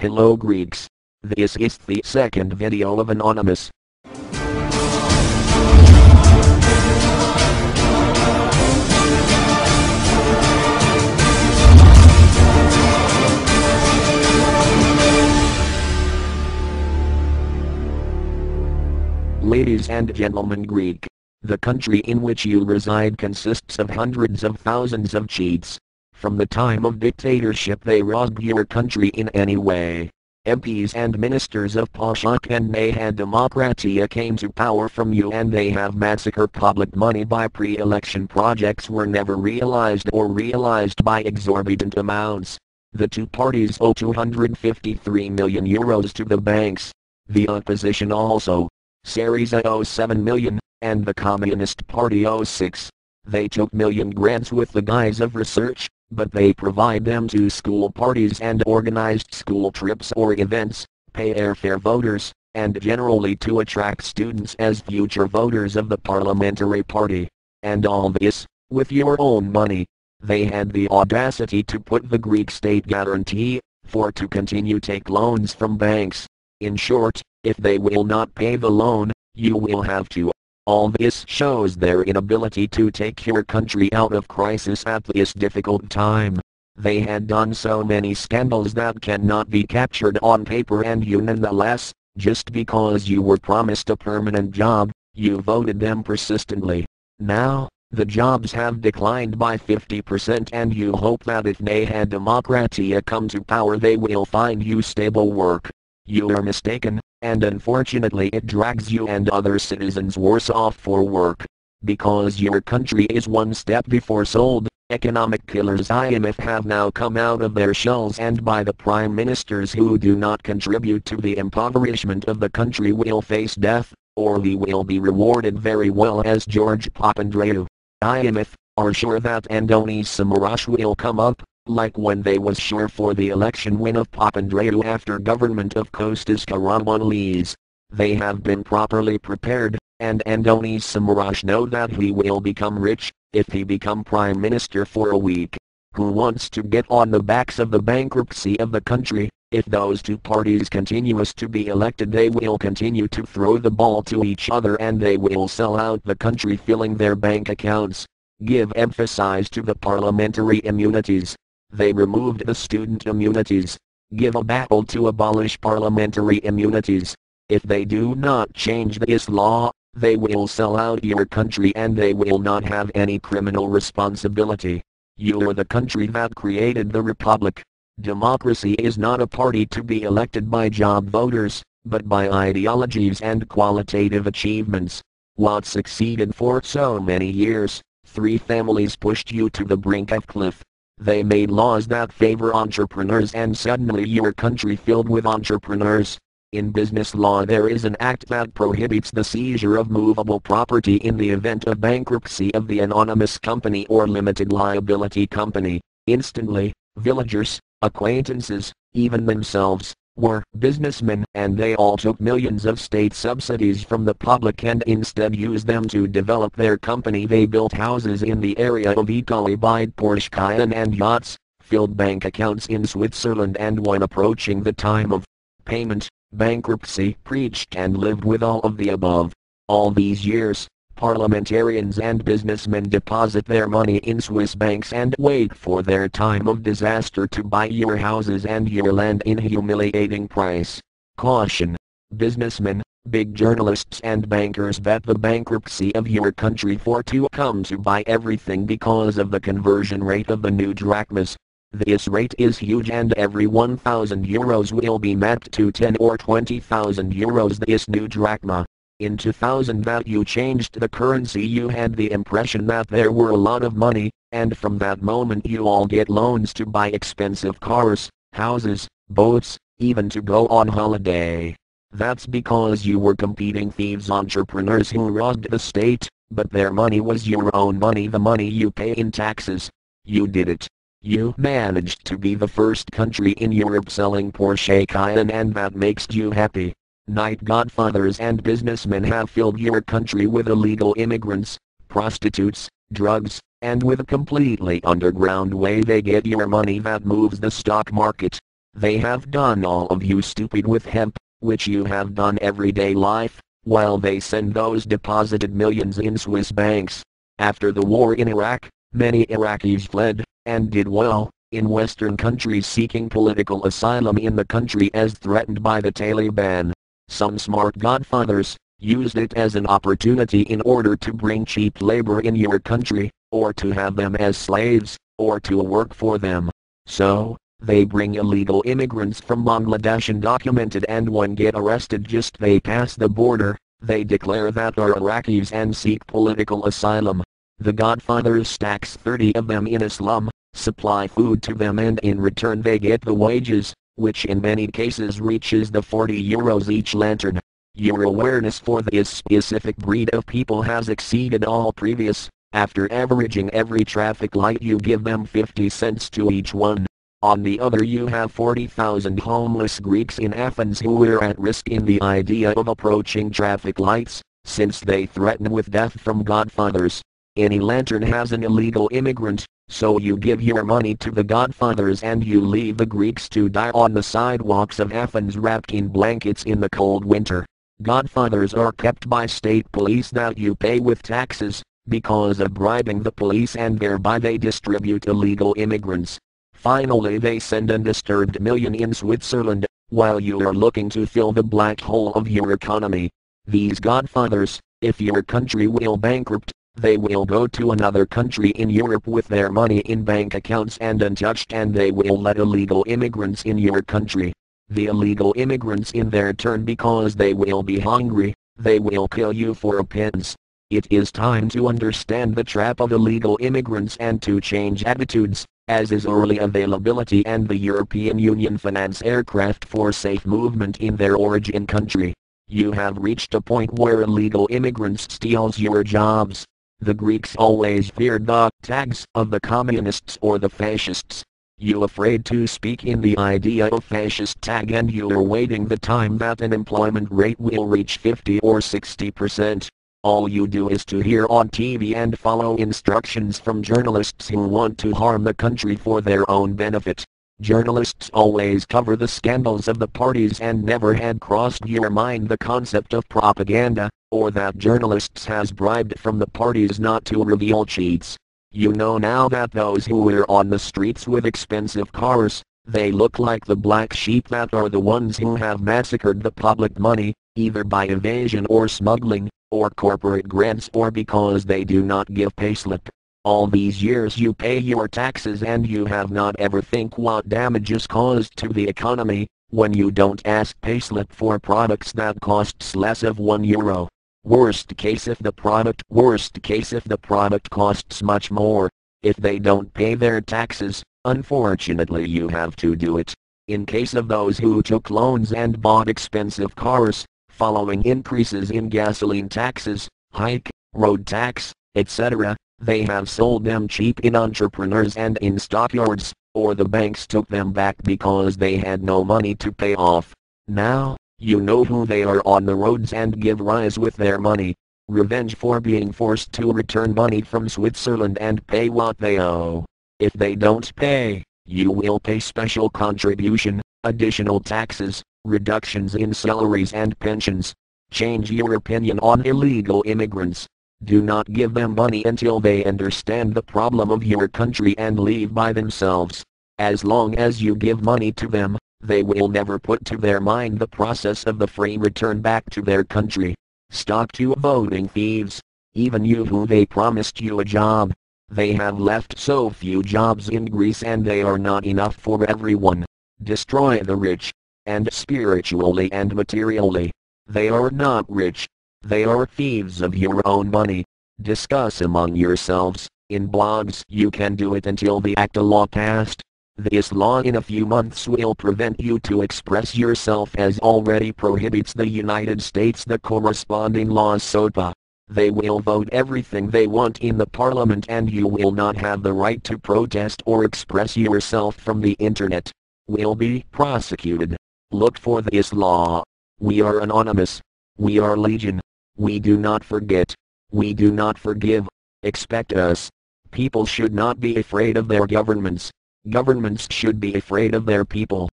Hello Greeks. This is the second video of Anonymous. Ladies and gentlemen, Greek. The country in which you reside consists of hundreds of thousands of cheats. From the time of dictatorship they robbed your country in any way. MPs and ministers of pόσο, and demokratia came to power from you, and they have massacred public money by pre-election projects were never realized or realized by exorbitant amounts. The two parties owe 253 million euros to the banks. The opposition also. Syriza owes 7 million, and the Communist Party owes 6. They took million grants with the guise of research, but they provide them to school parties and organized school trips or events, pay airfare voters, and generally to attract students as future voters of the parliamentary party. And all this, with your own money. They had the audacity to put the Greek state guarantee, for to continue take loans from banks. In short, if they will not pay the loan, you will have to. All this shows their inability to take your country out of crisis at this difficult time. They had done so many scandals that cannot be captured on paper, and you nonetheless, just because you were promised a permanent job, you voted them persistently. Now, the jobs have declined by 50%, and you hope that if demokratia come to power they will find you stable work. You are mistaken, and unfortunately it drags you and other citizens worse off for work. Because your country is one step before sold, economic killers IMF have now come out of their shells, and by the prime ministers who do not contribute to the impoverishment of the country will face death, or we will be rewarded very well as George Papandreou. IMF are sure that Anonymous will come up, like when they was sure for the election win of Papandreou after government of Kostas Karamanlis. They have been properly prepared, and Anonymous know that he will become rich, if he become prime minister for a week. Who wants to get on the backs of the bankruptcy of the country? If those two parties continues to be elected they will continue to throw the ball to each other, and they will sell out the country, filling their bank accounts. Give emphasis to the parliamentary immunities. They removed the student immunities. Give a battle to abolish parliamentary immunities. If they do not change this law, they will sell out your country and they will not have any criminal responsibility. You are the country that created the republic. Democracy is not a party to be elected by job voters, but by ideologies and qualitative achievements. What succeeded for so many years? 3 families pushed you to the brink of cliff. They made laws that favor entrepreneurs, and suddenly your country filled with entrepreneurs. In business law there is an act that prohibits the seizure of movable property in the event of bankruptcy of the anonymous company or limited liability company. Instantly, villagers, acquaintances, even themselves, were businessmen, and they all took millions of state subsidies from the public and instead used them to develop their company. They built houses in the area of Italy, bought Porsche Cayenne and yachts, filled bank accounts in Switzerland, and when approaching the time of payment, bankruptcy, preached and lived with all of the above. All these years, parliamentarians and businessmen deposit their money in Swiss banks and wait for their time of disaster to buy your houses and your land in humiliating price. Caution. Businessmen, big journalists and bankers bet the bankruptcy of your country for to come to buy everything because of the conversion rate of the new drachmas. This rate is huge, and every 1,000 euros will be mapped to 10 or 20,000 euros this new drachma. In 2000 that you changed the currency you had the impression that there were a lot of money, and from that moment you all get loans to buy expensive cars, houses, boats, even to go on holiday. That's because you were competing thieves entrepreneurs who robbed the state, but their money was your own money, the money you pay in taxes. You did it. You managed to be the first country in Europe selling Porsche Cayenne, and that makes you happy. Night godfathers and businessmen have filled your country with illegal immigrants, prostitutes, drugs, and with a completely underground way they get your money that moves the stock market. They have done all of you stupid with hemp, which you have done everyday life, while they send those deposited millions in Swiss banks. After the war in Iraq, many Iraqis fled, and did well, in Western countries seeking political asylum in the country as threatened by the Taliban. Some smart godfathers used it as an opportunity in order to bring cheap labor in your country, or to have them as slaves, or to work for them. So, they bring illegal immigrants from Bangladesh undocumented, and when get arrested just they pass the border, they declare that are Iraqis and seek political asylum. The godfathers stacks 30 of them in a slum, supply food to them, and in return they get the wages, which in many cases reaches the €40 each lantern. Your awareness for this specific breed of people has exceeded all previous. After averaging every traffic light you give them 50 cents to each one. On the other you have 40,000 homeless Greeks in Athens who are at risk in the idea of approaching traffic lights, since they threaten with death from godfathers. Any lantern has an illegal immigrant, so you give your money to the godfathers and you leave the Greeks to die on the sidewalks of Athens wrapped in blankets in the cold winter. Godfathers are kept by state police that you pay with taxes, because of bribing the police, and thereby they distribute illegal immigrants. Finally they send a disturbed million in Switzerland, while you are looking to fill the black hole of your economy. These godfathers, if your country will bankrupt, they will go to another country in Europe with their money in bank accounts and untouched, and they will let illegal immigrants in your country. The illegal immigrants in their turn, because they will be hungry, they will kill you for a pence. It is time to understand the trap of illegal immigrants and to change attitudes, as is early availability and the European Union finance aircraft for safe movement in their origin country. You have reached a point where illegal immigrants steals your jobs. The Greeks always feared the tags of the communists or the fascists. You afraid to speak in the idea of fascist tag, and you are waiting the time that an employment rate will reach 50 or 60%. All you do is to hear on TV and follow instructions from journalists who want to harm the country for their own benefit. Journalists always cover the scandals of the parties, and never had crossed your mind the concept of propaganda, or that journalists has bribed from the parties not to reveal cheats. You know now that those who are on the streets with expensive cars, they look like the black sheep that are the ones who have massacred the public money, either by evasion or smuggling, or corporate grants, or because they do not give payslip. All these years you pay your taxes and you have not ever think what damage is caused to the economy, when you don't ask payslip for products that costs less of €1. Worst case if the product costs much more. If they don't pay their taxes, unfortunately you have to do it. In case of those who took loans and bought expensive cars, following increases in gasoline taxes, hike, road tax, etc., they have sold them cheap in entrepreneurs and in stockyards, or the banks took them back because they had no money to pay off. Now, you know who they are on the roads and give rise with their money. Revenge for being forced to return money from Switzerland and pay what they owe. If they don't pay, you will pay special contribution, additional taxes, reductions in salaries and pensions. Change your opinion on illegal immigrants. Do not give them money until they understand the problem of your country and leave by themselves. As long as you give money to them, they will never put to their mind the process of the free return back to their country. Stop to voting thieves. Even you who they promised you a job. They have left so few jobs in Greece and they are not enough for everyone. Destroy the rich. And spiritually and materially. They are not rich. They are thieves of your own money. Discuss among yourselves. In blogs you can do it until the ACTA law passed. This law in a few months will prevent you to express yourself, as already prohibits the United States the corresponding laws SOPA. They will vote everything they want in the parliament and you will not have the right to protest or express yourself from the internet. Will be prosecuted. Look for this law. We are anonymous. We are legion. We do not forget. We do not forgive. Expect us. People should not be afraid of their governments. Governments should be afraid of their people.